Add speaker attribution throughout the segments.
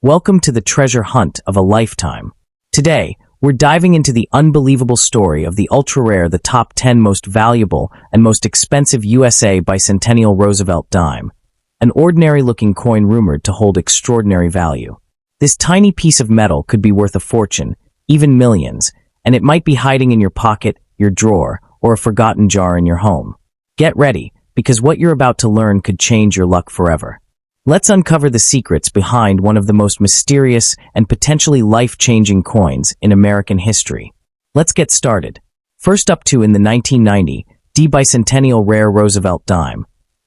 Speaker 1: Welcome to the treasure hunt of a lifetime. Today, we're diving into the unbelievable story of the ultra-rare, the top 10 most valuable and most expensive USA bicentennial Roosevelt dime, an ordinary-looking coin rumored to hold extraordinary value. This tiny piece of metal could be worth a fortune, even millions, and it might be hiding in your pocket, your drawer, or a forgotten jar in your home. Get ready, because what you're about to learn could change your luck forever. Let's uncover the secrets behind one of the most mysterious and potentially life-changing coins in American history. Let's get started. First up in the 1990 bicentennial rare Roosevelt dime,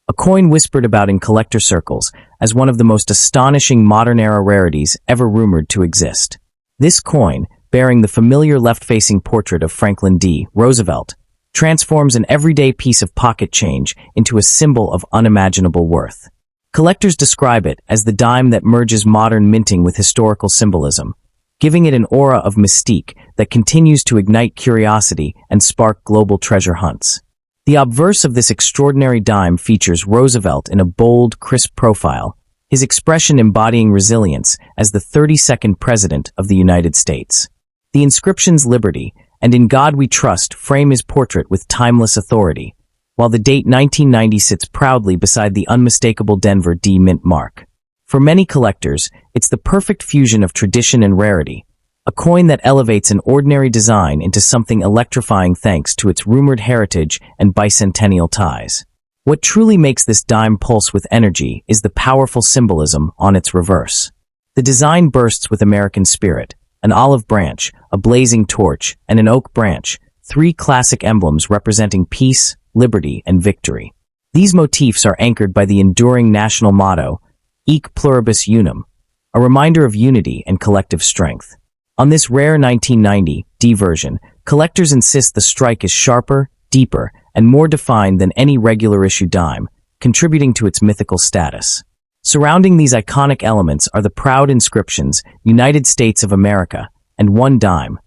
Speaker 1: a coin whispered about in collector circles as one of the most astonishing modern-era rarities ever rumored to exist. This coin, bearing the familiar left-facing portrait of Franklin D. Roosevelt, transforms an everyday piece of pocket change into a symbol of unimaginable worth. Collectors describe it as the dime that merges modern minting with historical symbolism, giving it an aura of mystique that continues to ignite curiosity and spark global treasure hunts. The obverse of this extraordinary dime features Roosevelt in a bold, crisp profile, his expression embodying resilience as the 32nd President of the United States. The inscriptions "Liberty" and "In God We Trust" frame his portrait with timeless authority, while the date 1990 sits proudly beside the unmistakable Denver D mint mark. For many collectors, it's the perfect fusion of tradition and rarity, a coin that elevates an ordinary design into something electrifying thanks to its rumored heritage and bicentennial ties. What truly makes this dime pulse with energy is the powerful symbolism on its reverse. The design bursts with American spirit: an olive branch, a blazing torch, and an oak branch, three classic emblems representing peace, liberty, and victory. These motifs are anchored by the enduring national motto, "Hic pluribus unum," a reminder of unity and collective strength. On this rare 1990 D version, collectors insist the strike is sharper, deeper, and more defined than any regular issue dime, contributing to its mythical status. Surrounding these iconic elements are the proud inscriptions, "United States of America," and "One Dime,"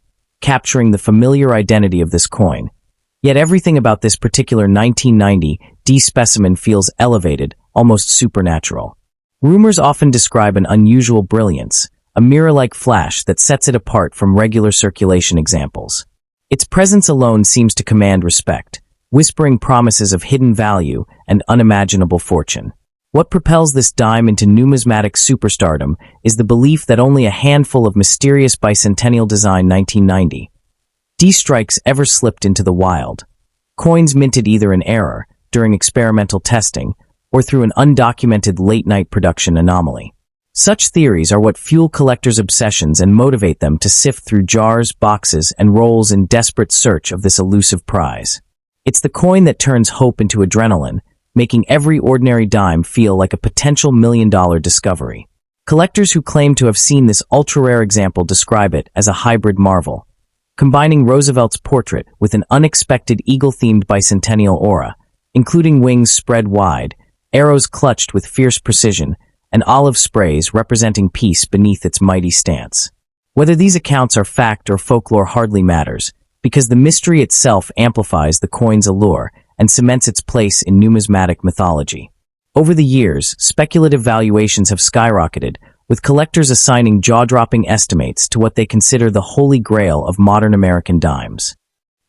Speaker 1: capturing the familiar identity of this coin. Yet everything about this particular 1990 D specimen feels elevated, almost supernatural. Rumors often describe an unusual brilliance, a mirror-like flash that sets it apart from regular circulation examples. Its presence alone seems to command respect, whispering promises of hidden value and unimaginable fortune. What propels this dime into numismatic superstardom is the belief that only a handful of mysterious bicentennial design 1990 D strikes ever slipped into the wild. Coins minted either in error, during experimental testing, or through an undocumented late-night production anomaly. Such theories are what fuel collectors' obsessions and motivate them to sift through jars, boxes, and rolls in desperate search of this elusive prize. It's the coin that turns hope into adrenaline, making every ordinary dime feel like a potential million-dollar discovery. Collectors who claim to have seen this ultra-rare example describe it as a hybrid marvel, combining Roosevelt's portrait with an unexpected eagle-themed bicentennial aura, including wings spread wide, arrows clutched with fierce precision, and olive sprays representing peace beneath its mighty stance. Whether these accounts are fact or folklore hardly matters, because the mystery itself amplifies the coin's allure and cements its place in numismatic mythology. Over the years, speculative valuations have skyrocketed, with collectors assigning jaw-dropping estimates to what they consider the holy grail of modern American dimes.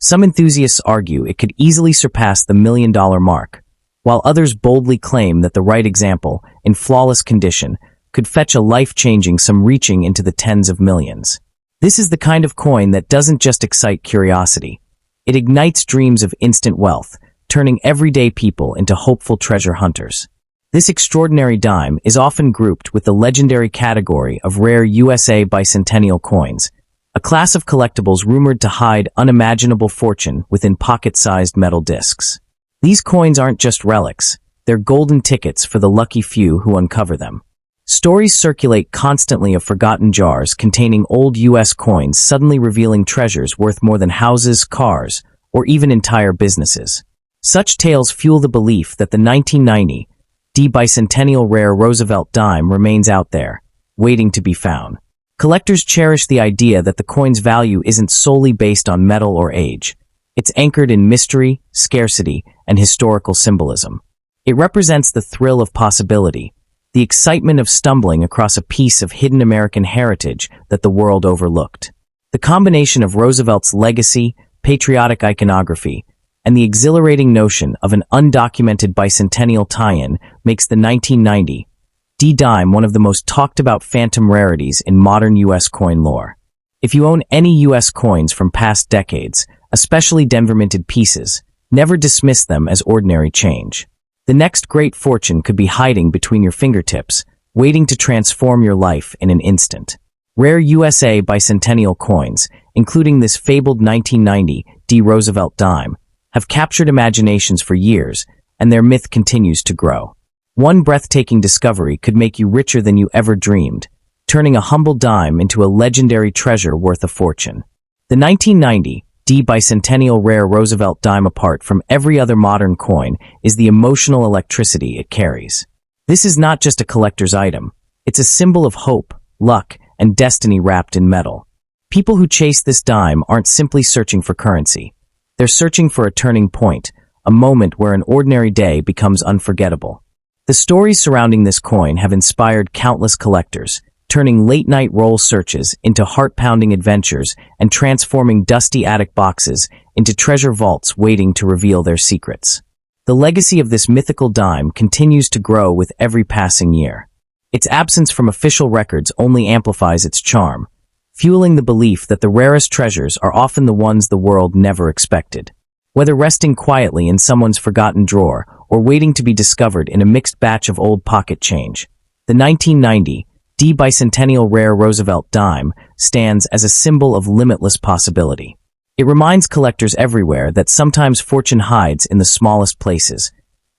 Speaker 1: Some enthusiasts argue it could easily surpass the million-dollar mark, while others boldly claim that the right example, in flawless condition, could fetch a life-changing sum reaching into the tens of millions. This is the kind of coin that doesn't just excite curiosity. It ignites dreams of instant wealth, turning everyday people into hopeful treasure hunters. This extraordinary dime is often grouped with the legendary category of rare USA bicentennial coins, a class of collectibles rumored to hide unimaginable fortune within pocket-sized metal discs. These coins aren't just relics, they're golden tickets for the lucky few who uncover them. Stories circulate constantly of forgotten jars containing old US coins suddenly revealing treasures worth more than houses, cars, or even entire businesses. Such tales fuel the belief that the 1990 D bicentennial rare Roosevelt dime remains out there, waiting to be found. Collectors cherish the idea that the coin's value isn't solely based on metal or age. It's anchored in mystery, scarcity, and historical symbolism. It represents the thrill of possibility, the excitement of stumbling across a piece of hidden American heritage that the world overlooked. The combination of Roosevelt's legacy, patriotic iconography, and the exhilarating notion of an undocumented bicentennial tie-in makes the 1990 D-Dime one of the most talked-about phantom rarities in modern U.S. coin lore. If you own any U.S. coins from past decades, especially Denver-minted pieces, never dismiss them as ordinary change. The next great fortune could be hiding between your fingertips, waiting to transform your life in an instant. Rare USA bicentennial coins, including this fabled 1990 D. Roosevelt Dime, have captured imaginations for years, and their myth continues to grow. One breathtaking discovery could make you richer than you ever dreamed, turning a humble dime into a legendary treasure worth a fortune. The 1990 D bicentennial rare Roosevelt dime, apart from every other modern coin, is the emotional electricity it carries. This is not just a collector's item. It's a symbol of hope, luck, and destiny wrapped in metal. People who chase this dime aren't simply searching for currency. They're searching for a turning point, a moment where an ordinary day becomes unforgettable. The stories surrounding this coin have inspired countless collectors, turning late-night roll searches into heart-pounding adventures and transforming dusty attic boxes into treasure vaults waiting to reveal their secrets. The legacy of this mythical dime continues to grow with every passing year. Its absence from official records only amplifies its charm, fueling the belief that the rarest treasures are often the ones the world never expected. Whether resting quietly in someone's forgotten drawer or waiting to be discovered in a mixed batch of old pocket change, the 1990 D bicentennial rare Roosevelt dime stands as a symbol of limitless possibility. It reminds collectors everywhere that sometimes fortune hides in the smallest places,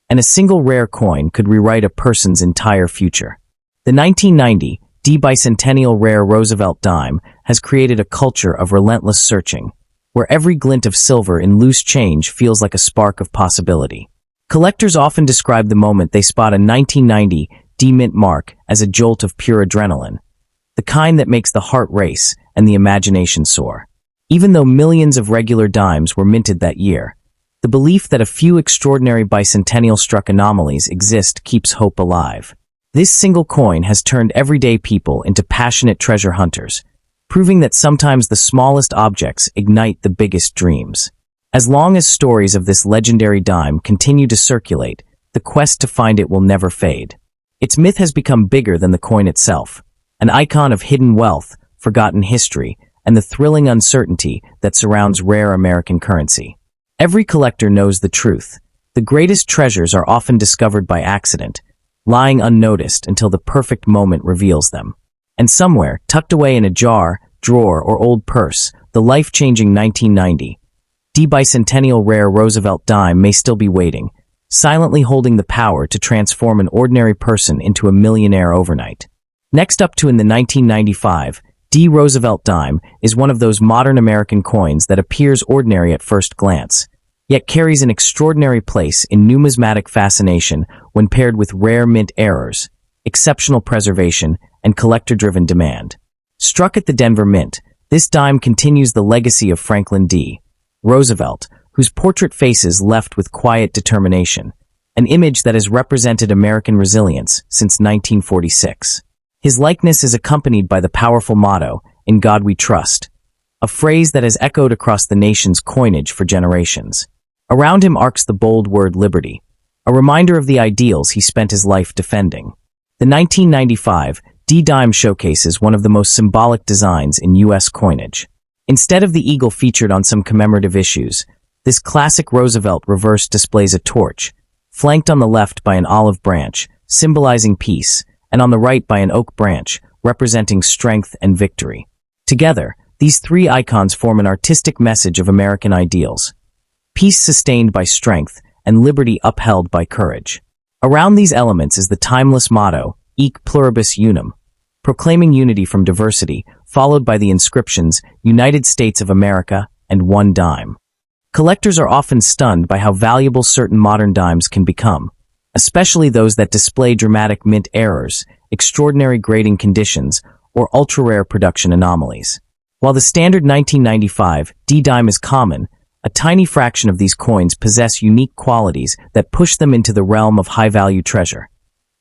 Speaker 1: and a single rare coin could rewrite a person's entire future. The 1990 D bicentennial rare Roosevelt dime has created a culture of relentless searching, where every glint of silver in loose change feels like a spark of possibility. Collectors often describe the moment they spot a 1990 D mint mark as a jolt of pure adrenaline, the kind that makes the heart race and the imagination soar. Even though millions of regular dimes were minted that year, the belief that a few extraordinary bicentennial-struck anomalies exist keeps hope alive. This single coin has turned everyday people into passionate treasure hunters, proving that sometimes the smallest objects ignite the biggest dreams. As long as stories of this legendary dime continue to circulate, the quest to find it will never fade. Its myth has become bigger than the coin itself, an icon of hidden wealth, forgotten history, and the thrilling uncertainty that surrounds rare American currency. Every collector knows the truth. The greatest treasures are often discovered by accident, lying unnoticed until the perfect moment reveals them. And somewhere, tucked away in a jar, drawer, or old purse, the life-changing 1990 D bicentennial rare Roosevelt dime may still be waiting, silently holding the power to transform an ordinary person into a millionaire overnight. Next up in the 1995 D Roosevelt dime is one of those modern American coins that appears ordinary at first glance, yet carries an extraordinary place in numismatic fascination when paired with rare mint errors, exceptional preservation, and collector-driven demand. Struck at the Denver Mint, this dime continues the legacy of Franklin D. Roosevelt, whose portrait face is left with quiet determination, an image that has represented American resilience since 1946. His likeness is accompanied by the powerful motto, "In God We Trust," a phrase that has echoed across the nation's coinage for generations. Around him arcs the bold word liberty, a reminder of the ideals he spent his life defending. The 1995 D-Dime showcases one of the most symbolic designs in U.S. coinage. Instead of the eagle featured on some commemorative issues, this classic Roosevelt reverse displays a torch, flanked on the left by an olive branch, symbolizing peace, and on the right by an oak branch, representing strength and victory. Together, these three icons form an artistic message of American ideals: peace sustained by strength and liberty upheld by courage. Around these elements is the timeless motto, "Hic pluribus unum," proclaiming unity from diversity, followed by the inscriptions, "United States of America" and "One Dime." Collectors are often stunned by how valuable certain modern dimes can become, especially those that display dramatic mint errors, extraordinary grading conditions, or ultra-rare production anomalies. While the standard 1995 D-Dime is common, a tiny fraction of these coins possess unique qualities that push them into the realm of high-value treasure.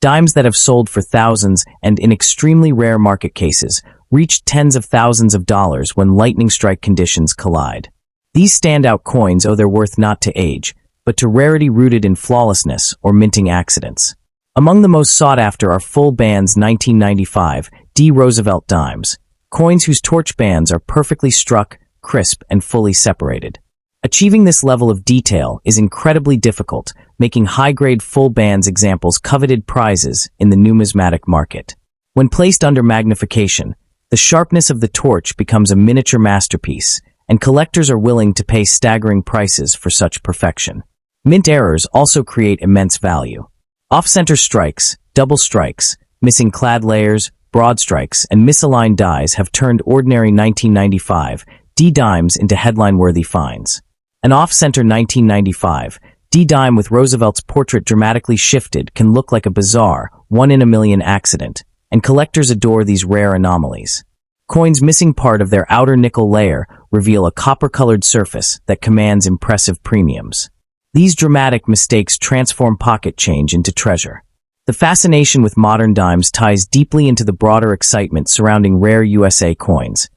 Speaker 1: Dimes that have sold for thousands and, in extremely rare market cases, reached tens of thousands of dollars when lightning strike conditions collide. These standout coins owe their worth not to age, but to rarity rooted in flawlessness or minting accidents. Among the most sought after are full bands 1995 D. Roosevelt dimes, coins whose torch bands are perfectly struck, crisp, and fully separated. Achieving this level of detail is incredibly difficult, making high-grade full bands examples coveted prizes in the numismatic market. When placed under magnification, the sharpness of the torch becomes a miniature masterpiece, and collectors are willing to pay staggering prices for such perfection. Mint errors also create immense value. Off-center strikes, double strikes, missing clad layers, broad strikes, and misaligned dies have turned ordinary 1995 D dimes into headline-worthy finds. An off-center 1995 D dime with Roosevelt's portrait dramatically shifted can look like a bizarre, one-in-a-million accident, and collectors adore these rare anomalies. Coins missing part of their outer nickel layer reveal a copper-colored surface that commands impressive premiums. These dramatic mistakes transform pocket change into treasure. The fascination with modern dimes ties deeply into the broader excitement surrounding rare USA coins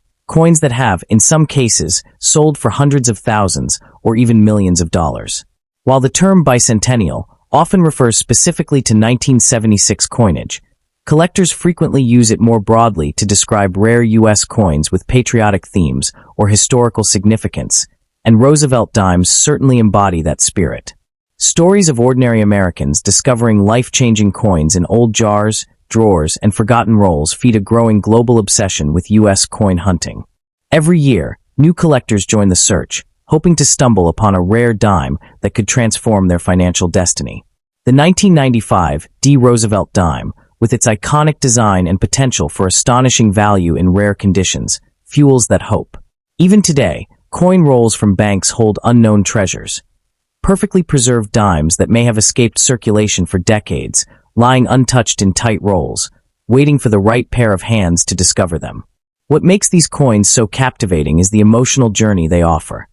Speaker 1: that have, in some cases, sold for hundreds of thousands or even millions of dollars. While the term bicentennial often refers specifically to 1976 coinage, collectors frequently use it more broadly to describe rare U.S. coins with patriotic themes or historical significance, and Roosevelt dimes certainly embody that spirit. Stories of ordinary Americans discovering life-changing coins in old jars, drawers, and forgotten rolls feed a growing global obsession with U.S. coin hunting. Every year, new collectors join the search, hoping to stumble upon a rare dime that could transform their financial destiny. The 1995 D. Roosevelt dime, with its iconic design and potential for astonishing value in rare conditions, fuels that hope. Even today, coin rolls from banks hold unknown treasures. Perfectly preserved dimes that may have escaped circulation for decades, lying untouched in tight rolls, waiting for the right pair of hands to discover them. What makes these coins so captivating is the emotional journey they offer.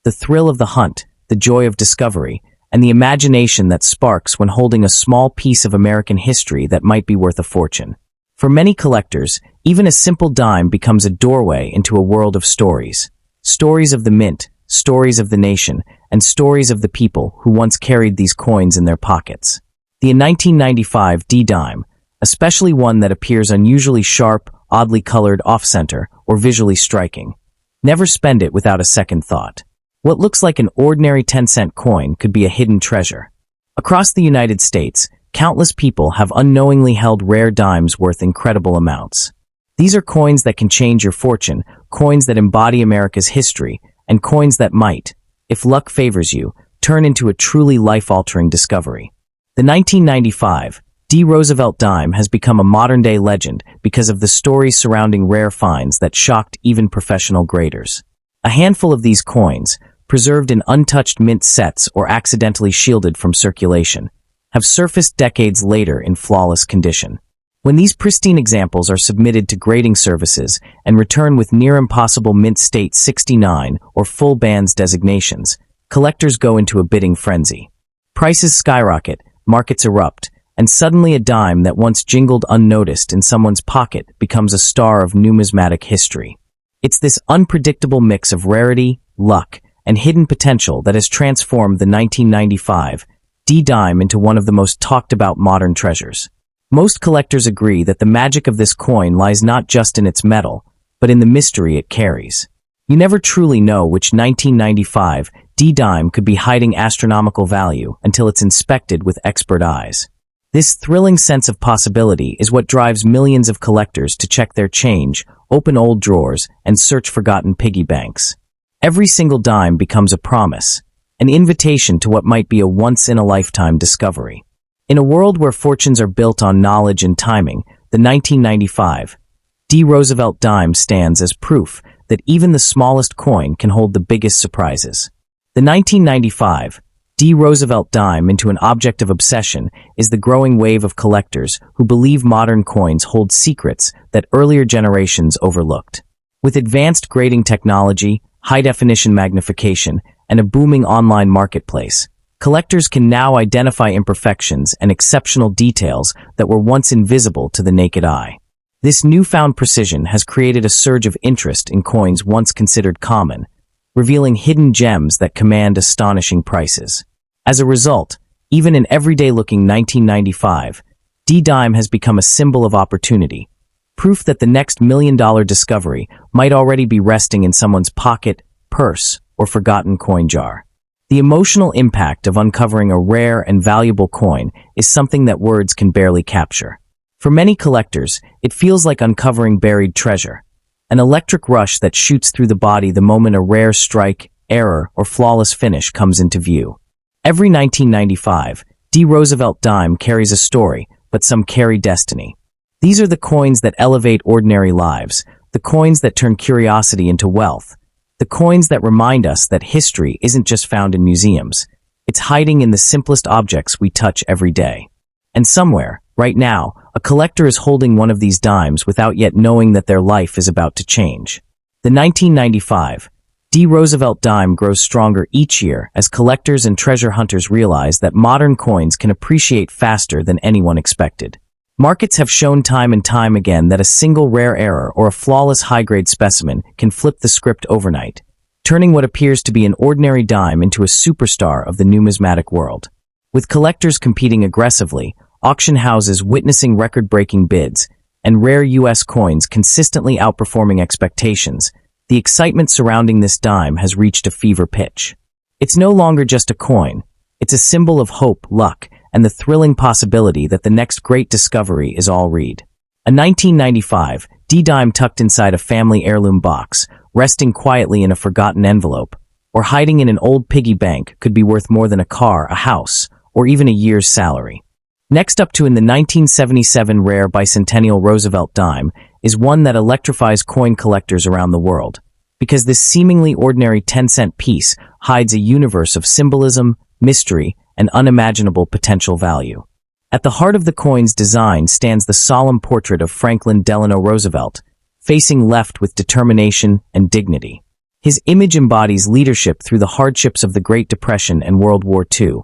Speaker 1: The thrill of the hunt, the joy of discovery, and the imagination that sparks when holding a small piece of American history that might be worth a fortune. For many collectors, even a simple dime becomes a doorway into a world of stories. Stories of the mint, stories of the nation, and stories of the people who once carried these coins in their pockets. The 1995 D dime, especially one that appears unusually sharp, oddly colored off-center, or visually striking. Never spend it without a second thought. What looks like an ordinary 10-cent coin could be a hidden treasure. Across the United States, countless people have unknowingly held rare dimes worth incredible amounts. These are coins that can change your fortune, coins that embody America's history, and coins that might, if luck favors you, turn into a truly life-altering discovery. The 1995 D. Roosevelt dime has become a modern-day legend because of the stories surrounding rare finds that shocked even professional graders. A handful of these coins, preserved in untouched mint sets or accidentally shielded from circulation, have surfaced decades later in flawless condition. When these pristine examples are submitted to grading services and return with near-impossible mint state 69 or full bands designations, collectors go into a bidding frenzy. Prices skyrocket, markets erupt, and suddenly a dime that once jingled unnoticed in someone's pocket becomes a star of numismatic history. It's this unpredictable mix of rarity, luck, and hidden potential that has transformed the 1995 D dime into one of the most talked-about modern treasures. Most collectors agree that the magic of this coin lies not just in its metal, but in the mystery it carries. You never truly know which 1995 D dime could be hiding astronomical value until it's inspected with expert eyes. This thrilling sense of possibility is what drives millions of collectors to check their change, open old drawers, and search forgotten piggy banks. Every single dime becomes a promise, an invitation to what might be a once-in-a-lifetime discovery. In a world where fortunes are built on knowledge and timing, the 1995 D. Roosevelt dime stands as proof that even the smallest coin can hold the biggest surprises. The 1995 D. Roosevelt dime into an object of obsession is the growing wave of collectors who believe modern coins hold secrets that earlier generations overlooked. With advanced grading technology, high-definition magnification, and a booming online marketplace, Collectors can now identify imperfections and exceptional details that were once invisible to the naked eye. This newfound precision has created a surge of interest in coins once considered common, revealing hidden gems that command astonishing prices. As a result, even in everyday-looking 1995, D-Dime has become a symbol of opportunity, proof that the next million-dollar discovery might already be resting in someone's pocket, purse, or forgotten coin jar. The emotional impact of uncovering a rare and valuable coin is something that words can barely capture. For many collectors, it feels like uncovering buried treasure, an electric rush that shoots through the body the moment a rare strike, error, or flawless finish comes into view. Every 1995, Roosevelt Dime carries a story, but some carry destiny. These are the coins that elevate ordinary lives, the coins that turn curiosity into wealth, the coins that remind us that history isn't just found in museums, it's hiding in the simplest objects we touch every day. And somewhere, right now, a collector is holding one of these dimes without yet knowing that their life is about to change. The 1995 Roosevelt Dime grows stronger each year as collectors and treasure hunters realize that modern coins can appreciate faster than anyone expected. Markets have shown time and time again that a single rare error or a flawless high-grade specimen can flip the script overnight, turning what appears to be an ordinary dime into a superstar of the numismatic world. With collectors competing aggressively, auction houses witnessing record-breaking bids, and rare U.S. coins consistently outperforming expectations, the excitement surrounding this dime has reached a fever pitch. It's no longer just a coin, it's a symbol of hope, luck, and the thrilling possibility that the next great discovery is all read. A 1995 D-dime tucked inside a family heirloom box, resting quietly in a forgotten envelope, or hiding in an old piggy bank could be worth more than a car, a house, or even a year's salary. Next up to in the 1977 rare bicentennial Roosevelt dime is one that electrifies coin collectors around the world, because this seemingly ordinary 10-cent piece hides a universe of symbolism, mystery, and unimaginable potential value. At the heart of the coin's design stands the solemn portrait of Franklin Delano Roosevelt, facing left with determination and dignity. His image embodies leadership through the hardships of the Great Depression and World War II,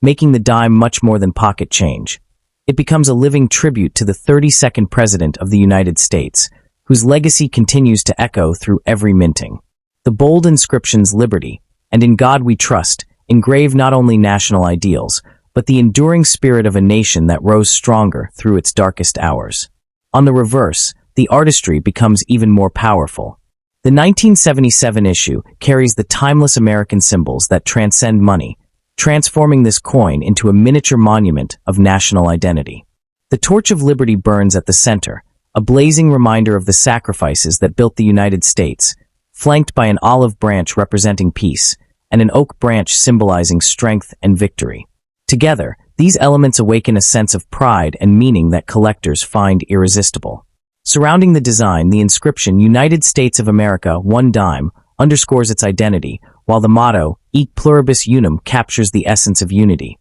Speaker 1: making the dime much more than pocket change. It becomes a living tribute to the 32nd President of the United States, whose legacy continues to echo through every minting. The bold inscriptions "Liberty" and "In God We Trust" engrave not only national ideals, but the enduring spirit of a nation that rose stronger through its darkest hours. On the reverse, the artistry becomes even more powerful. The 1977 issue carries the timeless American symbols that transcend money, transforming this coin into a miniature monument of national identity. The torch of liberty burns at the center, a blazing reminder of the sacrifices that built the United States, flanked by an olive branch representing peace and an oak branch symbolizing strength and victory. Together, these elements awaken a sense of pride and meaning that collectors find irresistible. Surrounding the design, the inscription "United States of America, one dime" underscores its identity, while the motto "Et pluribus unum" captures the essence of unity.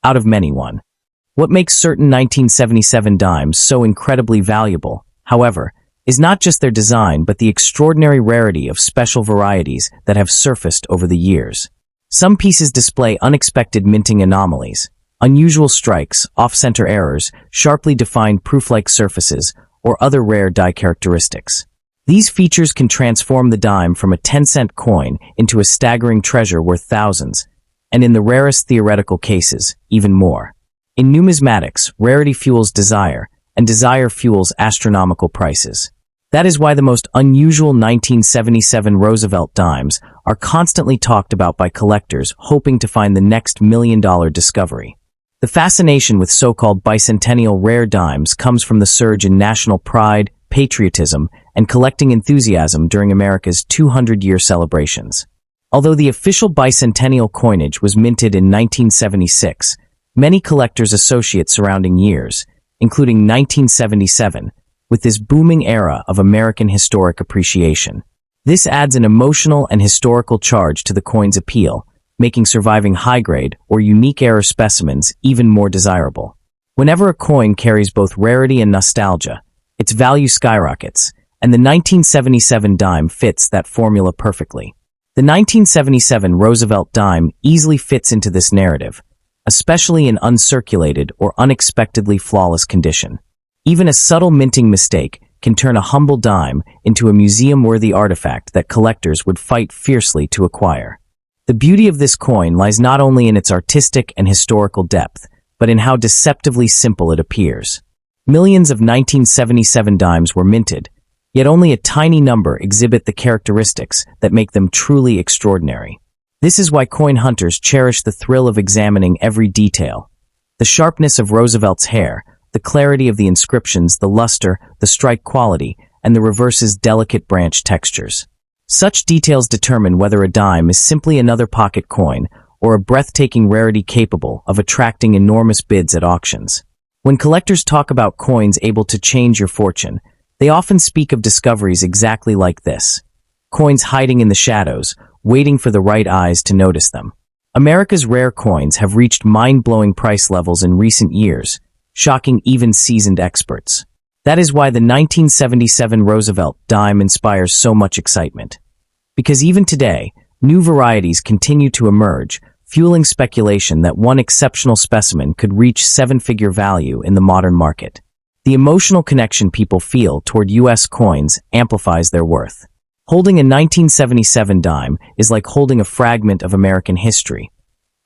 Speaker 1: Out of many, one. What makes certain 1977 dimes so incredibly valuable, however, is not just their design but the extraordinary rarity of special varieties that have surfaced over the years. Some pieces display unexpected minting anomalies, unusual strikes, off-center errors, sharply defined proof-like surfaces, or other rare die characteristics. These features can transform the dime from a 10-cent coin into a staggering treasure worth thousands, and in the rarest theoretical cases, even more. In numismatics, rarity fuels desire, and desire fuels astronomical prices. That is why the most unusual 1977 Roosevelt dimes are constantly talked about by collectors hoping to find the next million-dollar discovery. The fascination with so-called bicentennial rare dimes comes from the surge in national pride, patriotism, and collecting enthusiasm during America's 200-year celebrations. Although the official bicentennial coinage was minted in 1976, many collectors associate surrounding years, including 1977, with this booming era of American historic appreciation. This adds an emotional and historical charge to the coin's appeal, making surviving high-grade or unique error specimens even more desirable. Whenever a coin carries both rarity and nostalgia, its value skyrockets, and the 1977 dime fits that formula perfectly. The 1977 Roosevelt dime easily fits into this narrative, especially in uncirculated or unexpectedly flawless condition. Even a subtle minting mistake can turn a humble dime into a museum-worthy artifact that collectors would fight fiercely to acquire. The beauty of this coin lies not only in its artistic and historical depth, but in how deceptively simple it appears. Millions of 1977 dimes were minted, yet only a tiny number exhibit the characteristics that make them truly extraordinary. This is why coin hunters cherish the thrill of examining every detail. The sharpness of Roosevelt's hair, the clarity of the inscriptions, the luster, the strike quality, and the reverse's delicate branch textures. Such details determine whether a dime is simply another pocket coin or a breathtaking rarity capable of attracting enormous bids at auctions. When collectors talk about coins able to change your fortune, they often speak of discoveries exactly like this. Coins hiding in the shadows, waiting for the right eyes to notice them. America's rare coins have reached mind-blowing price levels in recent years, shocking even seasoned experts. That is why the 1977 Roosevelt dime inspires so much excitement. Because even today, new varieties continue to emerge, fueling speculation that one exceptional specimen could reach seven-figure value in the modern market. The emotional connection people feel toward U.S. coins amplifies their worth. Holding a 1977 dime is like holding a fragment of American history,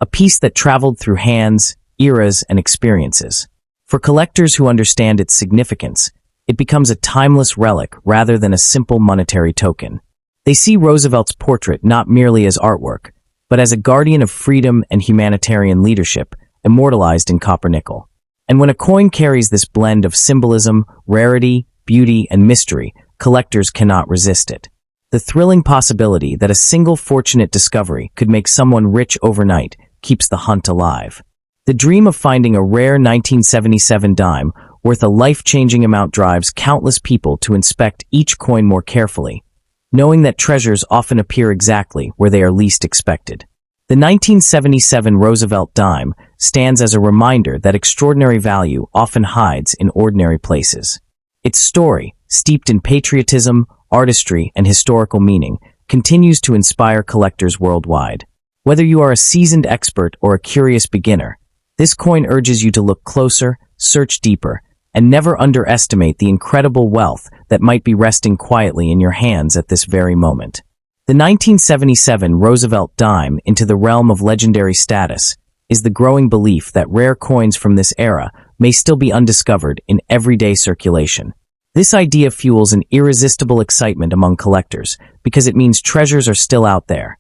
Speaker 1: a piece that traveled through hands, eras, and experiences. For collectors who understand its significance, it becomes a timeless relic rather than a simple monetary token. They see Roosevelt's portrait not merely as artwork, but as a guardian of freedom and humanitarian leadership, immortalized in copper-nickel. And when a coin carries this blend of symbolism, rarity, beauty, and mystery, collectors cannot resist it. The thrilling possibility that a single fortunate discovery could make someone rich overnight keeps the hunt alive. The dream of finding a rare 1977 dime worth a life-changing amount drives countless people to inspect each coin more carefully, knowing that treasures often appear exactly where they are least expected. The 1977 Roosevelt dime stands as a reminder that extraordinary value often hides in ordinary places. Its story, steeped in patriotism, artistry, and historical meaning, continues to inspire collectors worldwide. Whether you are a seasoned expert or a curious beginner, this coin urges you to look closer, search deeper, and never underestimate the incredible wealth that might be resting quietly in your hands at this very moment. The 1977 Roosevelt dime, into the realm of legendary status, is the growing belief that rare coins from this era may still be undiscovered in everyday circulation. This idea fuels an irresistible excitement among collectors because it means treasures are still out there,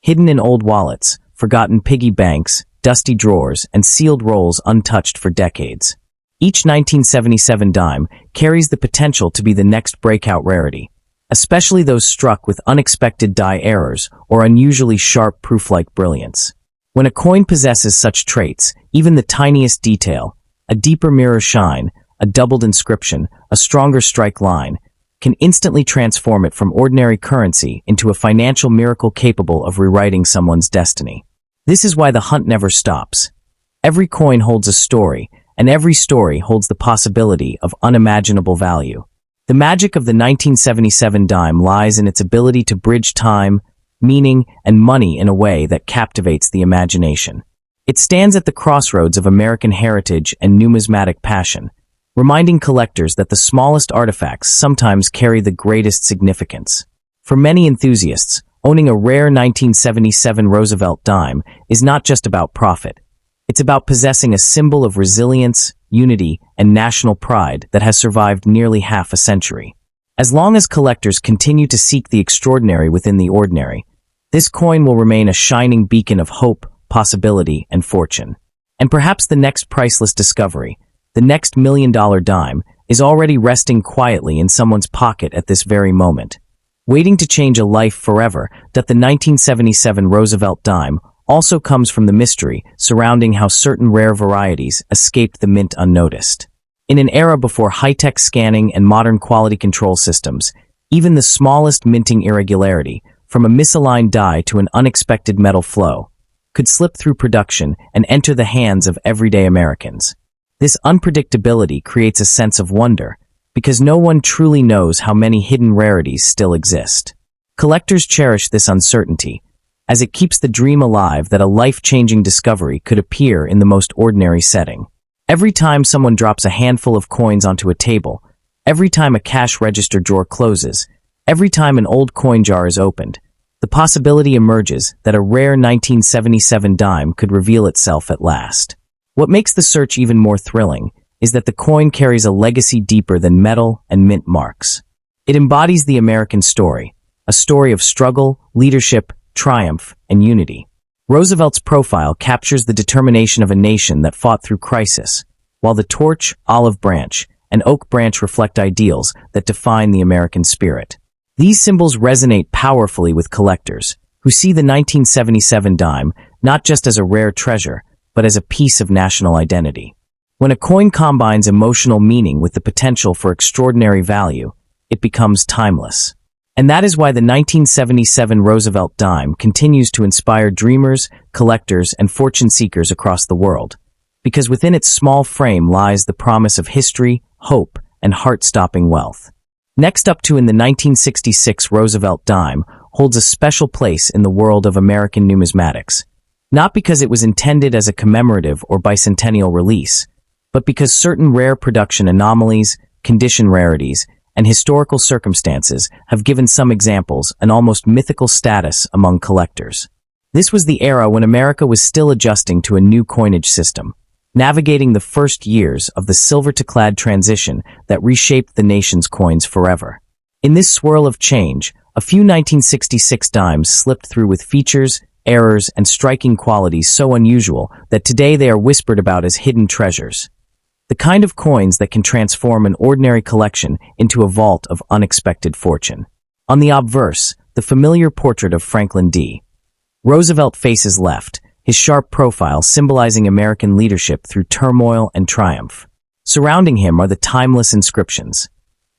Speaker 1: hidden in old wallets, forgotten piggy banks, dusty drawers, and sealed rolls untouched for decades. Each 1977 dime carries the potential to be the next breakout rarity, especially those struck with unexpected die errors or unusually sharp proof-like brilliance. When a coin possesses such traits, even the tiniest detail, a deeper mirror shine, a doubled inscription, a stronger strike line, can instantly transform it from ordinary currency into a financial miracle capable of rewriting someone's destiny. This is why the hunt never stops. Every coin holds a story, and every story holds the possibility of unimaginable value. The magic of the 1977 dime lies in its ability to bridge time, meaning, and money in a way that captivates the imagination. It stands at the crossroads of American heritage and numismatic passion, reminding collectors that the smallest artifacts sometimes carry the greatest significance. For many enthusiasts, owning a rare 1977 Roosevelt dime is not just about profit. It's about possessing a symbol of resilience, unity, and national pride that has survived nearly half a century. As long as collectors continue to seek the extraordinary within the ordinary, this coin will remain a shining beacon of hope, possibility, and fortune. And perhaps the next priceless discovery, the next million-dollar dime, is already resting quietly in someone's pocket at this very moment. Waiting to change a life forever, that the 1977 Roosevelt dime also comes from the mystery surrounding how certain rare varieties escaped the mint unnoticed. In an era before high-tech scanning and modern quality control systems, even the smallest minting irregularity, from a misaligned die to an unexpected metal flow, could slip through production and enter the hands of everyday Americans. This unpredictability creates a sense of wonder, because no one truly knows how many hidden rarities still exist. Collectors cherish this uncertainty, as it keeps the dream alive that a life-changing discovery could appear in the most ordinary setting. Every time someone drops a handful of coins onto a table, every time a cash register drawer closes, every time an old coin jar is opened, the possibility emerges that a rare 1977 dime could reveal itself at last. What makes the search even more thrilling is that the coin carries a legacy deeper than metal and mint marks. It embodies the American story, a story of struggle, leadership, triumph, and unity. Roosevelt's profile captures the determination of a nation that fought through crisis, while the torch, olive branch, and oak branch reflect ideals that define the American spirit. These symbols resonate powerfully with collectors, who see the 1977 dime not just as a rare treasure, but as a piece of national identity. When a coin combines emotional meaning with the potential for extraordinary value, it becomes timeless. And that is why the 1977 Roosevelt dime continues to inspire dreamers, collectors, and fortune seekers across the world, because within its small frame lies the promise of history, hope, and heart-stopping wealth. Next up in the 1966 Roosevelt dime holds a special place in the world of American numismatics, not because it was intended as a commemorative or bicentennial release, but because certain rare production anomalies, condition rarities, and historical circumstances have given some examples an almost mythical status among collectors. This was the era when America was still adjusting to a new coinage system, navigating the first years of the silver-to-clad transition that reshaped the nation's coins forever. In this swirl of change, a few 1966 dimes slipped through with features, errors, and striking qualities so unusual that today they are whispered about as hidden treasures. The kind of coins that can transform an ordinary collection into a vault of unexpected fortune. On the obverse, the familiar portrait of Franklin D. Roosevelt faces left, his sharp profile symbolizing American leadership through turmoil and triumph. Surrounding him are the timeless inscriptions: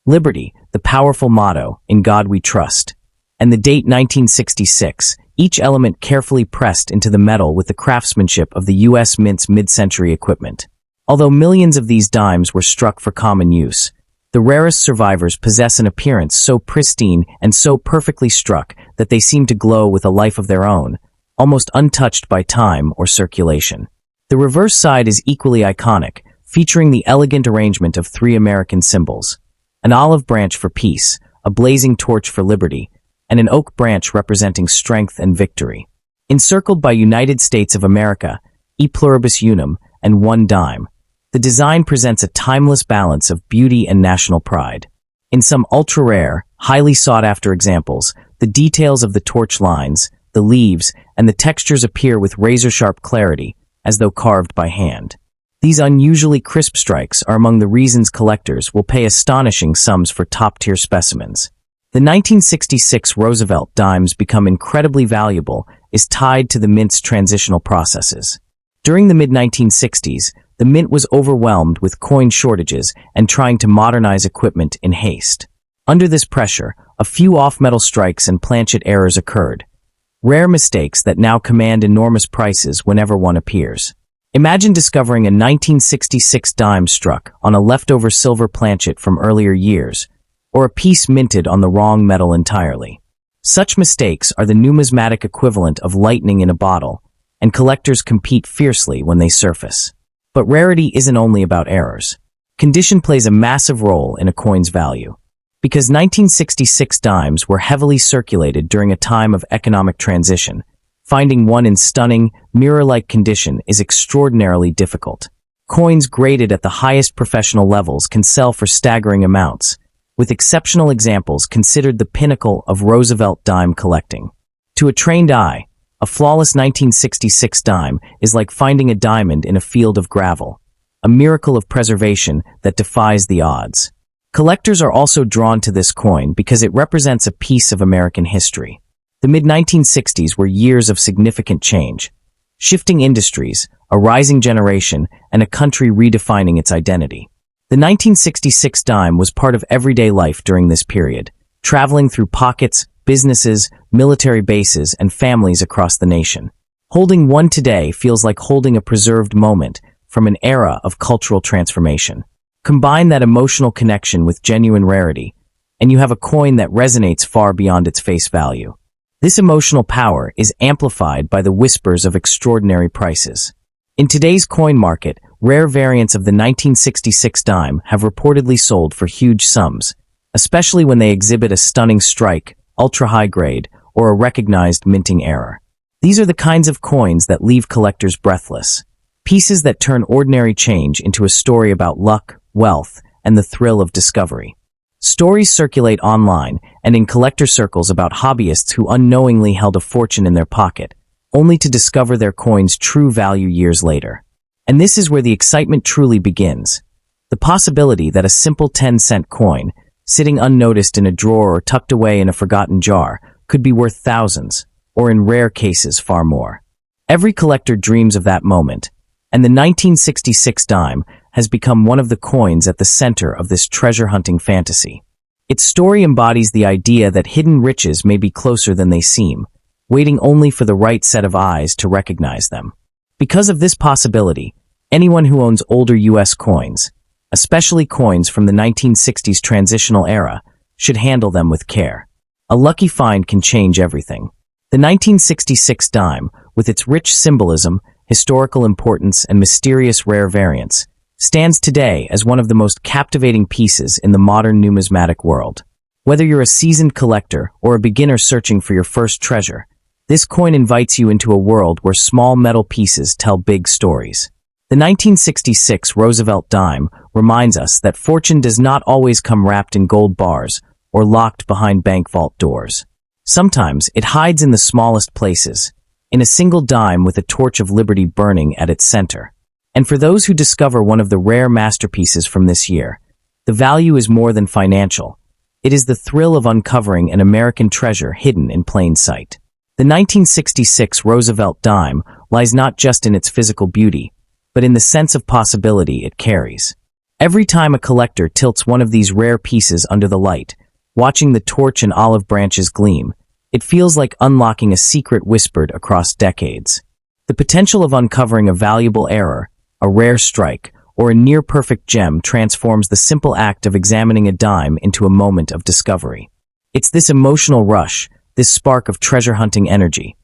Speaker 1: Liberty, the powerful motto, In God We Trust, and the date 1966, each element carefully pressed into the metal with the craftsmanship of the U.S. Mint's mid-century equipment. Although millions of these dimes were struck for common use, the rarest survivors possess an appearance so pristine and so perfectly struck that they seem to glow with a life of their own, almost untouched by time or circulation. The reverse side is equally iconic, featuring the elegant arrangement of three American symbols: an olive branch for peace, a blazing torch for liberty, and an oak branch representing strength and victory. Encircled by United States of America, E Pluribus Unum, and one dime, the design presents a timeless balance of beauty and national pride. In some ultra-rare, highly sought-after examples, the details of the torch lines, the leaves, and the textures appear with razor-sharp clarity, as though carved by hand. These unusually crisp strikes are among the reasons collectors will pay astonishing sums for top-tier specimens. The 1966 Roosevelt dimes become incredibly valuable is tied to the Mint's transitional processes. During the mid-1960s, the Mint was overwhelmed with coin shortages and trying to modernize equipment in haste. Under this pressure, a few off-metal strikes and planchet errors occurred, rare mistakes that now command enormous prices whenever one appears. Imagine discovering a 1966 dime struck on a leftover silver planchet from earlier years, or a piece minted on the wrong metal entirely. Such mistakes are the numismatic equivalent of lightning in a bottle, and collectors compete fiercely when they surface. But rarity isn't only about errors. Condition plays a massive role in a coin's value. Because 1966 dimes were heavily circulated during a time of economic transition, finding one in stunning, mirror-like condition is extraordinarily difficult. Coins graded at the highest professional levels can sell for staggering amounts, with exceptional examples considered the pinnacle of Roosevelt dime collecting. To a trained eye, a flawless 1966 dime is like finding a diamond in a field of gravel, a miracle of preservation that defies the odds. Collectors are also drawn to this coin because it represents a piece of American history. The mid-1960s were years of significant change, shifting industries, a rising generation, and a country redefining its identity. The 1966 dime was part of everyday life during this period, traveling through pockets, businesses, military bases, and families across the nation. Holding one today feels like holding a preserved moment from an era of cultural transformation. Combine that emotional connection with genuine rarity, and you have a coin that resonates far beyond its face value. This emotional power is amplified by the whispers of extraordinary prices. In today's coin market, rare variants of the 1966 dime have reportedly sold for huge sums, especially when they exhibit a stunning strike, ultra-high grade, or a recognized minting error. These are the kinds of coins that leave collectors breathless. Pieces that turn ordinary change into a story about luck, wealth, and the thrill of discovery. Stories circulate online and in collector circles about hobbyists who unknowingly held a fortune in their pocket, only to discover their coin's true value years later. And this is where the excitement truly begins. The possibility that a simple 10-cent coin, sitting unnoticed in a drawer or tucked away in a forgotten jar, could be worth thousands, or in rare cases far more. Every collector dreams of that moment, and the 1966 dime has become one of the coins at the center of this treasure-hunting fantasy. Its story embodies the idea that hidden riches may be closer than they seem, waiting only for the right set of eyes to recognize them. Because of this possibility, anyone who owns older U.S. coins, especially coins from the 1960s transitional era, should handle them with care. A lucky find can change everything. The 1966 dime, with its rich symbolism, historical importance, and mysterious rare variants, stands today as one of the most captivating pieces in the modern numismatic world. Whether you're a seasoned collector or a beginner searching for your first treasure, this coin invites you into a world where small metal pieces tell big stories. The 1966 Roosevelt dime reminds us that fortune does not always come wrapped in gold bars or locked behind bank vault doors. Sometimes it hides in the smallest places, in a single dime with a torch of liberty burning at its center. And for those who discover one of the rare masterpieces from this year, the value is more than financial. It is the thrill of uncovering an American treasure hidden in plain sight. The 1966 Roosevelt dime lies not just in its physical beauty, but in the sense of possibility it carries. Every time a collector tilts one of these rare pieces under the light, watching the torch and olive branches gleam, it feels like unlocking a secret whispered across decades. The potential of uncovering a valuable error, a rare strike, or a near-perfect gem transforms the simple act of examining a dime into a moment of discovery. It's this emotional rush, this spark of treasure-hunting energy,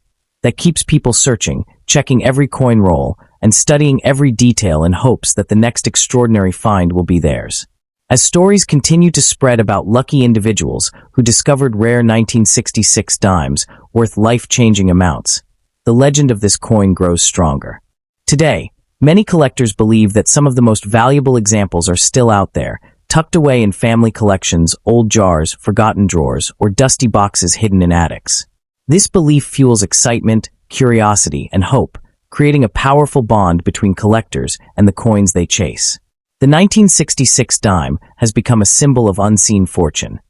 Speaker 1: that keeps people searching, checking every coin roll, and studying every detail in hopes that the next extraordinary find will be theirs. As stories continue to spread about lucky individuals who discovered rare 1966 dimes worth life-changing amounts, the legend of this coin grows stronger. Today, many collectors believe that some of the most valuable examples are still out there, tucked away in family collections, old jars, forgotten drawers, or dusty boxes hidden in attics. This belief fuels excitement, curiosity, and hope, creating a powerful bond between collectors and the coins they chase. The 1966 dime has become a symbol of unseen fortune,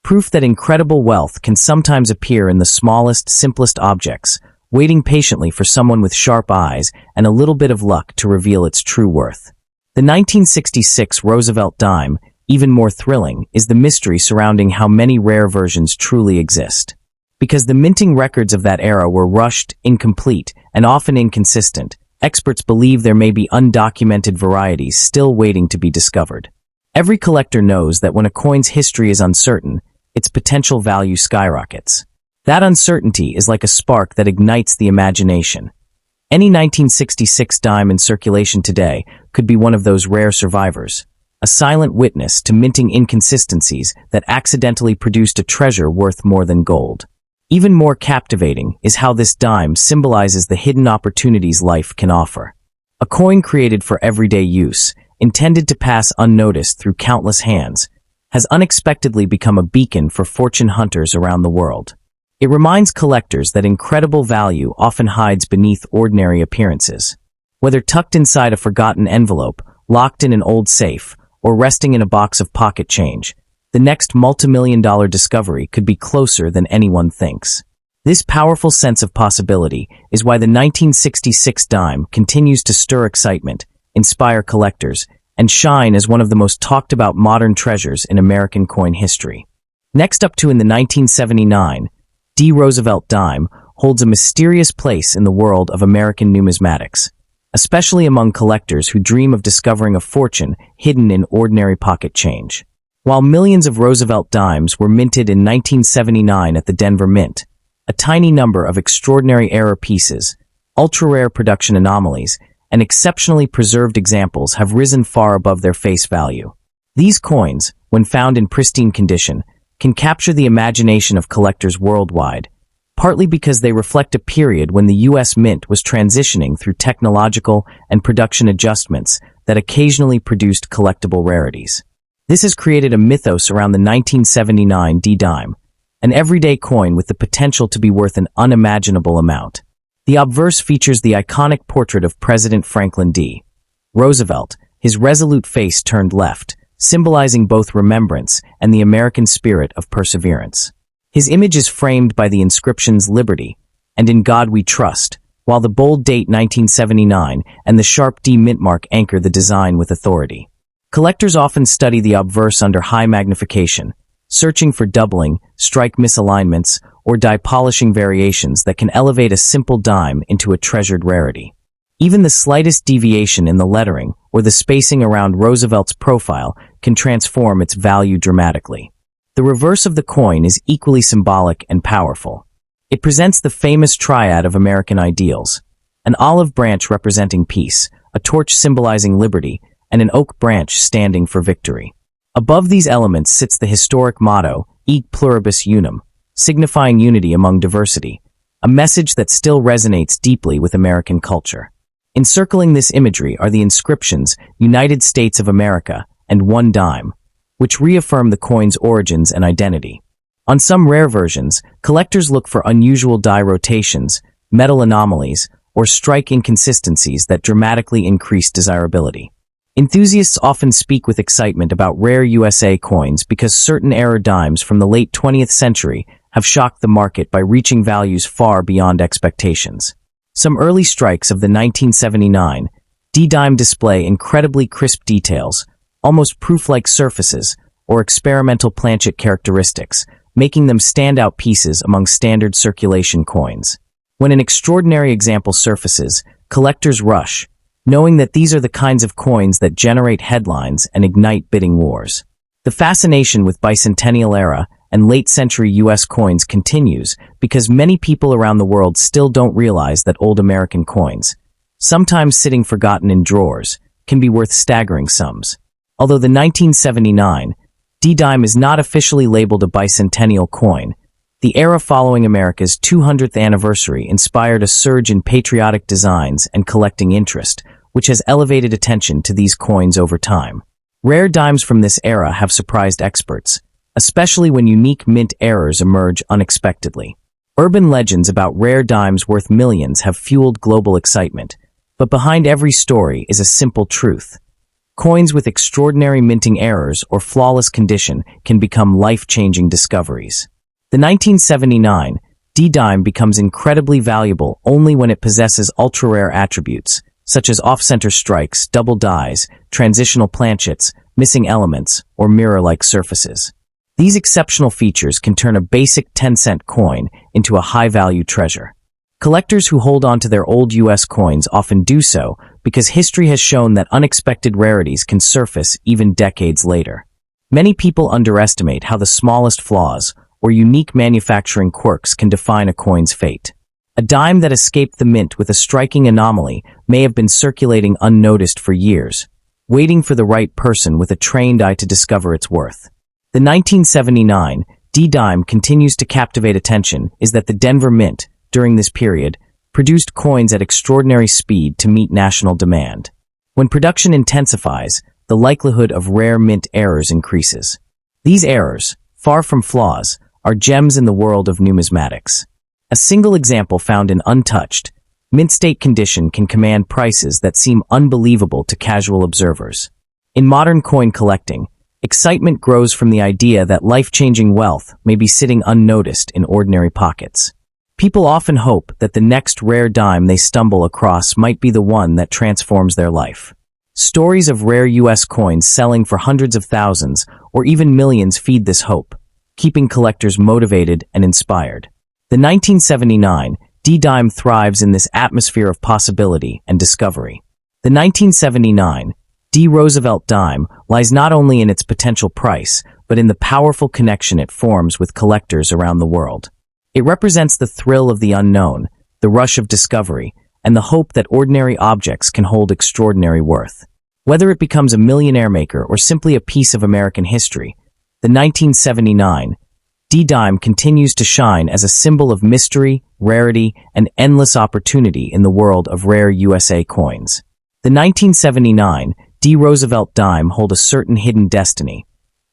Speaker 1: proof that incredible wealth can sometimes appear in the smallest, simplest objects, waiting patiently for someone with sharp eyes and a little bit of luck to reveal its true worth. The 1966 Roosevelt dime, even more thrilling, is the mystery surrounding how many rare versions truly exist. Because the minting records of that era were rushed, incomplete, and often inconsistent, experts believe there may be undocumented varieties still waiting to be discovered. Every collector knows that when a coin's history is uncertain, its potential value skyrockets. That uncertainty is like a spark that ignites the imagination. Any 1966 dime in circulation today could be one of those rare survivors, a silent witness to minting inconsistencies that accidentally produced a treasure worth more than gold. Even more captivating is how this dime symbolizes the hidden opportunities life can offer. A coin created for everyday use, intended to pass unnoticed through countless hands, has unexpectedly become a beacon for fortune hunters around the world. It reminds collectors that incredible value often hides beneath ordinary appearances. Whether tucked inside a forgotten envelope, locked in an old safe, or resting in a box of pocket change, the next multimillion-dollar discovery could be closer than anyone thinks. This powerful sense of possibility is why the 1966 dime continues to stir excitement, inspire collectors, and shine as one of the most talked-about modern treasures in American coin history. Next up to in the 1979, D. Roosevelt dime holds a mysterious place in the world of American numismatics, especially among collectors who dream of discovering a fortune hidden in ordinary pocket change. While millions of Roosevelt dimes were minted in 1979 at the Denver Mint, a tiny number of extraordinary error pieces, ultra-rare production anomalies, and exceptionally preserved examples have risen far above their face value. These coins, when found in pristine condition, can capture the imagination of collectors worldwide, partly because they reflect a period when the U.S. Mint was transitioning through technological and production adjustments that occasionally produced collectible rarities. This has created a mythos around the 1979 D-Dime, an everyday coin with the potential to be worth an unimaginable amount. The obverse features the iconic portrait of President Franklin D. Roosevelt, his resolute face turned left, symbolizing both remembrance and the American spirit of perseverance. His image is framed by the inscriptions "Liberty" and "In God We Trust," while the bold date 1979 and the sharp D mint mark anchor the design with authority. Collectors often study the obverse under high magnification, searching for doubling, strike misalignments, or die polishing variations that can elevate a simple dime into a treasured rarity. Even the slightest deviation in the lettering or the spacing around Roosevelt's profile can transform its value dramatically. The reverse of the coin is equally symbolic and powerful. It presents the famous triad of American ideals: an olive branch representing peace, a torch symbolizing liberty, and an oak branch standing for victory. Above these elements sits the historic motto, "E pluribus unum," signifying unity among diversity, a message that still resonates deeply with American culture. Encircling this imagery are the inscriptions "United States of America" and "One Dime," which reaffirm the coin's origins and identity. On some rare versions, collectors look for unusual die rotations, metal anomalies, or strike inconsistencies that dramatically increase desirability. Enthusiasts often speak with excitement about rare USA coins because certain error dimes from the late 20th century have shocked the market by reaching values far beyond expectations. Some early strikes of the 1979 D-Dime display incredibly crisp details, almost proof-like surfaces, or experimental planchet characteristics, making them standout pieces among standard circulation coins. When an extraordinary example surfaces, collectors rush, knowing that these are the kinds of coins that generate headlines and ignite bidding wars. The fascination with bicentennial-era and late-century U.S. coins continues because many people around the world still don't realize that old American coins, sometimes sitting forgotten in drawers, can be worth staggering sums. Although the 1979 D-Dime is not officially labeled a bicentennial coin, the era following America's 200th anniversary inspired a surge in patriotic designs and collecting interest, which has elevated attention to these coins over time. Rare dimes from this era have surprised experts, especially when unique mint errors emerge unexpectedly. Urban legends about rare dimes worth millions have fueled global excitement, but behind every story is a simple truth. Coins with extraordinary minting errors or flawless condition can become life-changing discoveries. The 1979 D-Dime becomes incredibly valuable only when it possesses ultra-rare attributes, such as off-center strikes, double dies, transitional planchets, missing elements, or mirror-like surfaces. These exceptional features can turn a basic 10-cent coin into a high-value treasure. Collectors who hold on to their old U.S. coins often do so because history has shown that unexpected rarities can surface even decades later. Many people underestimate how the smallest flaws or unique manufacturing quirks can define a coin's fate. A dime that escaped the mint with a striking anomaly may have been circulating unnoticed for years, waiting for the right person with a trained eye to discover its worth. The 1979 D-Dime continues to captivate attention is that the Denver Mint, during this period, produced coins at extraordinary speed to meet national demand. When production intensifies, the likelihood of rare mint errors increases. These errors, far from flaws, are gems in the world of numismatics. A single example found in untouched, mint state condition can command prices that seem unbelievable to casual observers. In modern coin collecting, excitement grows from the idea that life-changing wealth may be sitting unnoticed in ordinary pockets. People often hope that the next rare dime they stumble across might be the one that transforms their life. Stories of rare U.S. coins selling for hundreds of thousands or even millions feed this hope, keeping collectors motivated and inspired. The 1979 D-Dime thrives in this atmosphere of possibility and discovery. The 1979 D. Roosevelt Dime lies not only in its potential price, but in the powerful connection it forms with collectors around the world. It represents the thrill of the unknown, the rush of discovery, and the hope that ordinary objects can hold extraordinary worth. Whether it becomes a millionaire maker or simply a piece of American history, the 1979 D-Dime continues to shine as a symbol of mystery, rarity, and endless opportunity in the world of rare USA coins. The 1979 D. Roosevelt Dime hold a certain hidden destiny,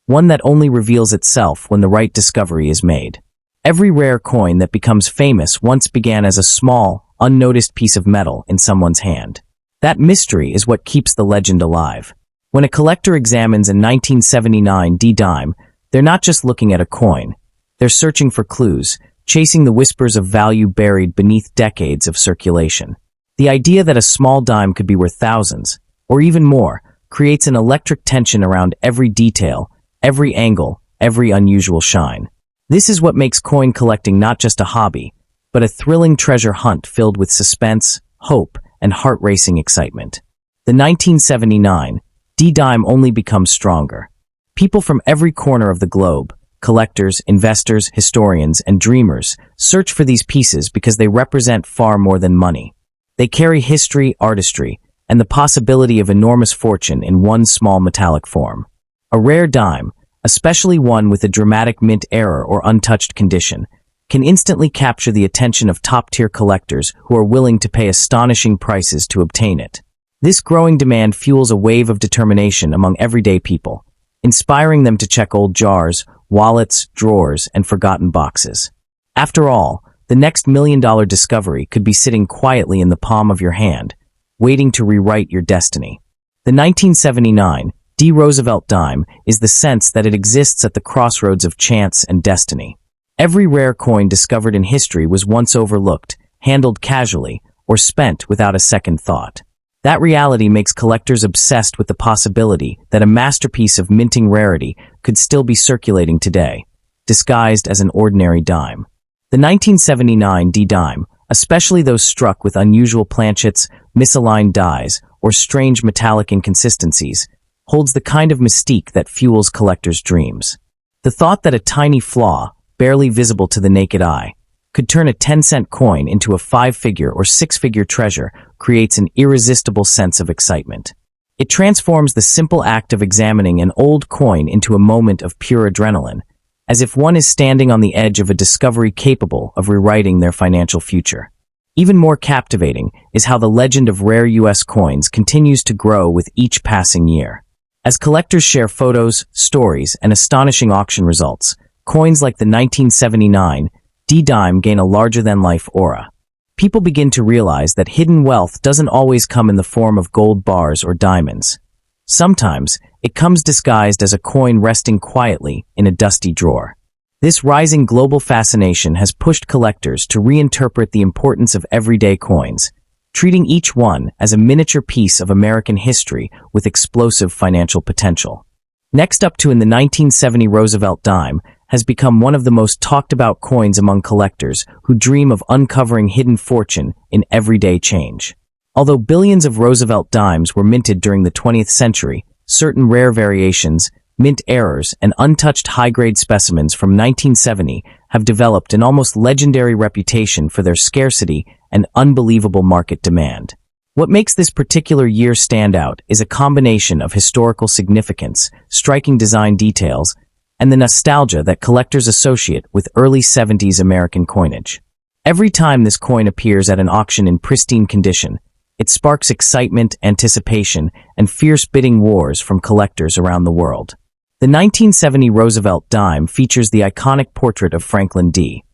Speaker 1: one that only reveals itself when the right discovery is made. Every rare coin that becomes famous once began as a small, unnoticed piece of metal in someone's hand. That mystery is what keeps the legend alive. When a collector examines a 1979 D-Dime, they're not just looking at a coin. They're searching for clues, chasing the whispers of value buried beneath decades of circulation. The idea that a small dime could be worth thousands, or even more, creates an electric tension around every detail, every angle, every unusual shine. This is what makes coin collecting not just a hobby, but a thrilling treasure hunt filled with suspense, hope, and heart-racing excitement. The 1979 D-Dime only becomes stronger. People from every corner of the globe, collectors, investors, historians, and dreamers, search for these pieces because they represent far more than money. They carry history, artistry, and the possibility of enormous fortune in one small metallic form. A rare dime, especially one with a dramatic mint error or untouched condition, can instantly capture the attention of top-tier collectors who are willing to pay astonishing prices to obtain it. This growing demand fuels a wave of determination among everyday people, inspiring them to check old jars, wallets, drawers, and forgotten boxes. After all, the next million-dollar discovery could be sitting quietly in the palm of your hand, waiting to rewrite your destiny. The 1979 D. Roosevelt Dime is the sense that it exists at the crossroads of chance and destiny. Every rare coin discovered in history was once overlooked, handled casually, or spent without a second thought. That reality makes collectors obsessed with the possibility that a masterpiece of minting rarity could still be circulating today, disguised as an ordinary dime. The 1979 D-Dime, especially those struck with unusual planchets, misaligned dies, or strange metallic inconsistencies, holds the kind of mystique that fuels collectors' dreams. The thought that a tiny flaw, barely visible to the naked eye, could turn a 10-cent coin into a 5-figure or 6-figure treasure creates an irresistible sense of excitement. It transforms the simple act of examining an old coin into a moment of pure adrenaline, as if one is standing on the edge of a discovery capable of rewriting their financial future. Even more captivating is how the legend of rare U.S. coins continues to grow with each passing year. As collectors share photos, stories, and astonishing auction results, coins like the 1979 D-Dime gain a larger-than-life aura. People begin to realize that hidden wealth doesn't always come in the form of gold bars or diamonds. Sometimes, it comes disguised as a coin resting quietly in a dusty drawer. This rising global fascination has pushed collectors to reinterpret the importance of everyday coins, treating each one as a miniature piece of American history with explosive financial potential. Next up to in the 1970 Roosevelt Dime has become one of the most talked about coins among collectors who dream of uncovering hidden fortune in everyday change. Although billions of Roosevelt dimes were minted during the 20th century, certain rare variations, mint errors, and untouched high-grade specimens from 1970 have developed an almost legendary reputation for their scarcity and unbelievable market demand. What makes this particular year stand out is a combination of historical significance, striking design details, and the nostalgia that collectors associate with early 70s American coinage. Every time this coin appears at an auction in pristine condition, it sparks excitement, anticipation, and fierce bidding wars from collectors around the world. The 1970 Roosevelt Dime features the iconic portrait of Franklin D.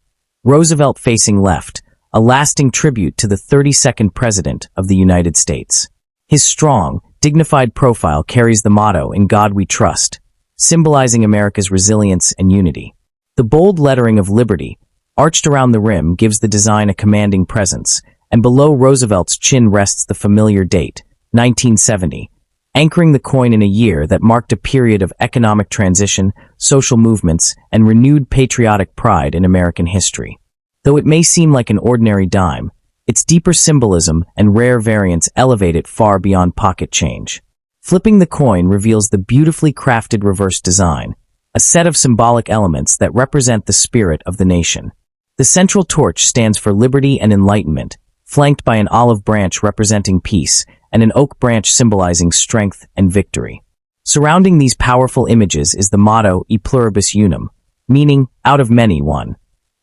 Speaker 1: Roosevelt facing left, a lasting tribute to the 32nd President of the United States. His strong, dignified profile carries the motto, "In God We Trust," symbolizing America's resilience and unity. The bold lettering of Liberty, arched around the rim, gives the design a commanding presence, and below Roosevelt's chin rests the familiar date, 1970, anchoring the coin in a year that marked a period of economic transition, social movements, and renewed patriotic pride in American history. Though it may seem like an ordinary dime, its deeper symbolism and rare variants elevate it far beyond pocket change. Flipping the coin reveals the beautifully crafted reverse design, a set of symbolic elements that represent the spirit of the nation. The central torch stands for liberty and enlightenment, flanked by an olive branch representing peace and an oak branch symbolizing strength and victory. Surrounding these powerful images is the motto E pluribus unum, meaning out of many one,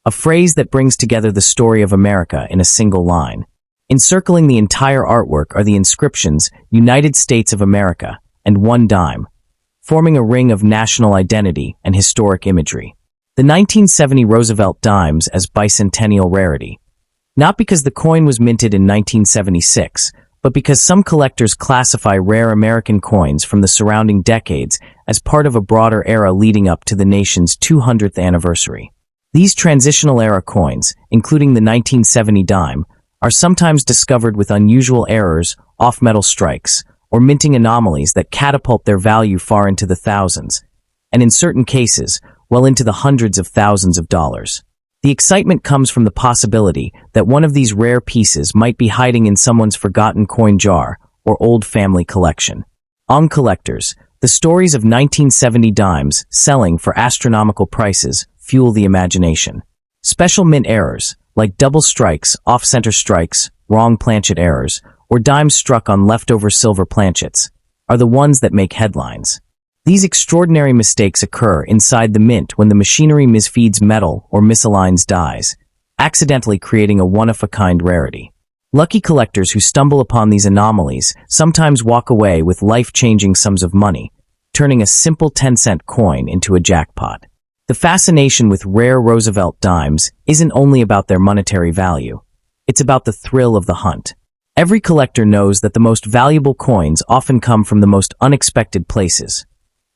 Speaker 1: a phrase that brings together the story of America in a single line. Encircling the entire artwork are the inscriptions United States of America and one dime, forming a ring of national identity and historic imagery. The 1970 Roosevelt dimes as bicentennial rarity. Not because the coin was minted in 1976, but because some collectors classify rare American coins from the surrounding decades as part of a broader era leading up to the nation's 200th anniversary. These transitional era coins, including the 1970 dime, are sometimes discovered with unusual errors, off-metal strikes, or minting anomalies that catapult their value far into the thousands, and in certain cases, well into the hundreds of thousands of dollars. The excitement comes from the possibility that one of these rare pieces might be hiding in someone's forgotten coin jar or old family collection. On collectors, the stories of 1970 dimes selling for astronomical prices fuel the imagination. Special mint errors, like double strikes, off-center strikes, wrong planchet errors, or dimes struck on leftover silver planchets, are the ones that make headlines. These extraordinary mistakes occur inside the mint when the machinery misfeeds metal or misaligns dies, accidentally creating a one-of-a-kind rarity. Lucky collectors who stumble upon these anomalies sometimes walk away with life-changing sums of money, turning a simple 10-cent coin into a jackpot. The fascination with rare Roosevelt dimes isn't only about their monetary value. It's about the thrill of the hunt. Every collector knows that the most valuable coins often come from the most unexpected places.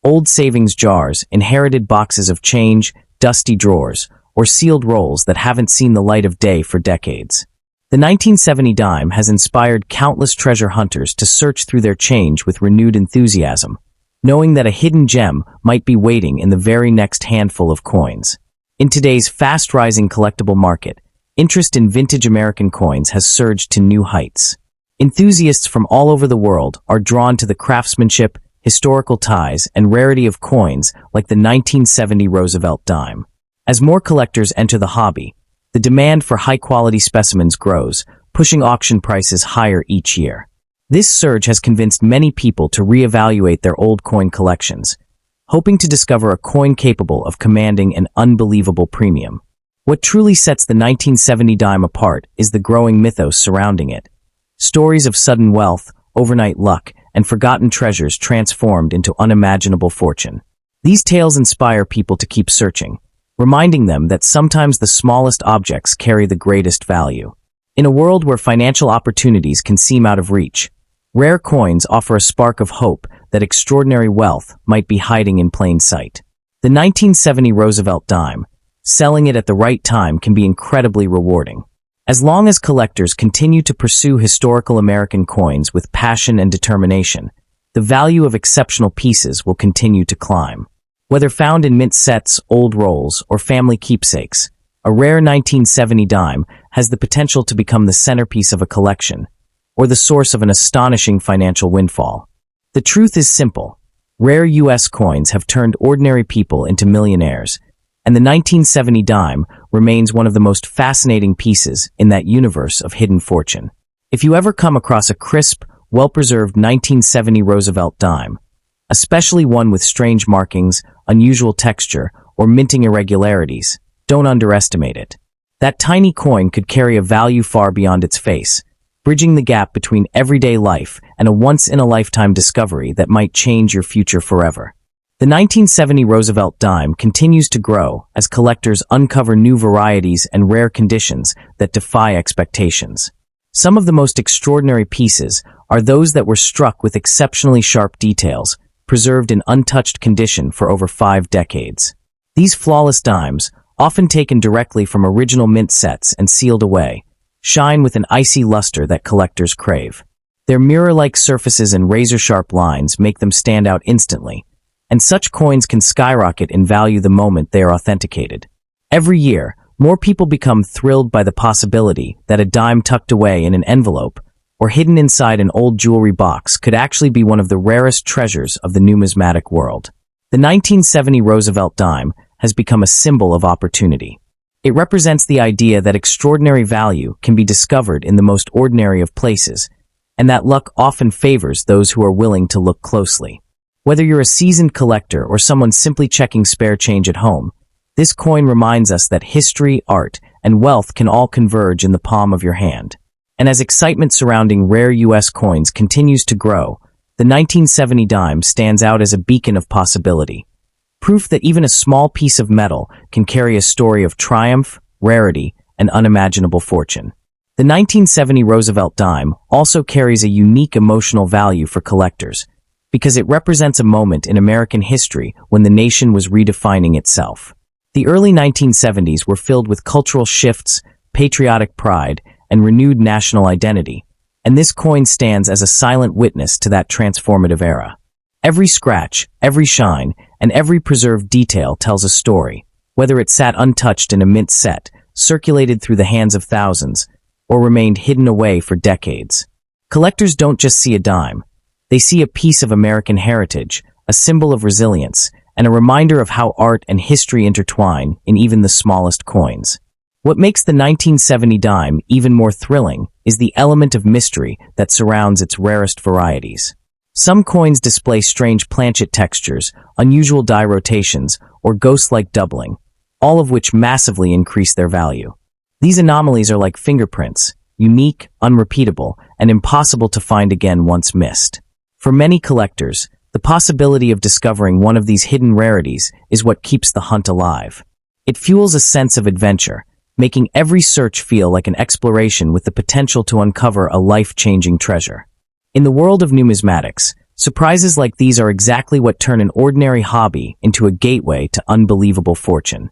Speaker 1: Old savings jars, inherited boxes of change, dusty drawers, or sealed rolls that haven't seen the light of day for decades. The 1970 dime has inspired countless treasure hunters to search through their change with renewed enthusiasm, knowing that a hidden gem might be waiting in the very next handful of coins. In today's fast-rising collectible market, interest in vintage American coins has surged to new heights. Enthusiasts from all over the world are drawn to the craftsmanship, historical ties, and rarity of coins like the 1970 Roosevelt dime. As more collectors enter the hobby, the demand for high-quality specimens grows, pushing auction prices higher each year. This surge has convinced many people to reevaluate their old coin collections, hoping to discover a coin capable of commanding an unbelievable premium. What truly sets the 1970 dime apart is the growing mythos surrounding it. Stories of sudden wealth, overnight luck, and forgotten treasures transformed into unimaginable fortune. These tales inspire people to keep searching, reminding them that sometimes the smallest objects carry the greatest value. In a world where financial opportunities can seem out of reach, rare coins offer a spark of hope that extraordinary wealth might be hiding in plain sight. The 1970 Roosevelt dime, selling it at the right time can be incredibly rewarding. As long as collectors continue to pursue historical American coins with passion and determination, the value of exceptional pieces will continue to climb. Whether found in mint sets, old rolls, or family keepsakes, a rare 1970 dime has the potential to become the centerpiece of a collection, or the source of an astonishing financial windfall. The truth is simple. Rare U.S. coins have turned ordinary people into millionaires, and the 1970 dime remains one of the most fascinating pieces in that universe of hidden fortune. If you ever come across a crisp, well-preserved 1970 Roosevelt dime, especially one with strange markings, unusual texture, or minting irregularities, don't underestimate it. That tiny coin could carry a value far beyond its face, bridging the gap between everyday life and a once-in-a-lifetime discovery that might change your future forever. The 1970 Roosevelt dime continues to grow as collectors uncover new varieties and rare conditions that defy expectations. Some of the most extraordinary pieces are those that were struck with exceptionally sharp details, preserved in untouched condition for over 5 decades. These flawless dimes, often taken directly from original mint sets and sealed away, shine with an icy luster that collectors crave. Their mirror-like surfaces and razor-sharp lines make them stand out instantly, and such coins can skyrocket in value the moment they are authenticated. Every year, more people become thrilled by the possibility that a dime tucked away in an envelope or hidden inside an old jewelry box could actually be one of the rarest treasures of the numismatic world. The 1970 Roosevelt dime has become a symbol of opportunity. It represents the idea that extraordinary value can be discovered in the most ordinary of places, and that luck often favors those who are willing to look closely. Whether you're a seasoned collector or someone simply checking spare change at home, this coin reminds us that history, art, and wealth can all converge in the palm of your hand. And as excitement surrounding rare U.S. coins continues to grow, the 1970 dime stands out as a beacon of possibility. Proof that even a small piece of metal can carry a story of triumph, rarity, and unimaginable fortune. The 1970 Roosevelt dime also carries a unique emotional value for collectors, because it represents a moment in American history when the nation was redefining itself. The early 1970s were filled with cultural shifts, patriotic pride, and renewed national identity, and this coin stands as a silent witness to that transformative era. Every scratch, every shine, and every preserved detail tells a story, whether it sat untouched in a mint set, circulated through the hands of thousands, or remained hidden away for decades. Collectors don't just see a dime. They see a piece of American heritage, a symbol of resilience, and a reminder of how art and history intertwine in even the smallest coins. What makes the 1970 dime even more thrilling is the element of mystery that surrounds its rarest varieties. Some coins display strange planchet textures, unusual die rotations, or ghost-like doubling, all of which massively increase their value. These anomalies are like fingerprints, unique, unrepeatable, and impossible to find again once missed. For many collectors, the possibility of discovering one of these hidden rarities is what keeps the hunt alive. It fuels a sense of adventure, making every search feel like an exploration with the potential to uncover a life-changing treasure. In the world of numismatics, surprises like these are exactly what turn an ordinary hobby into a gateway to unbelievable fortune.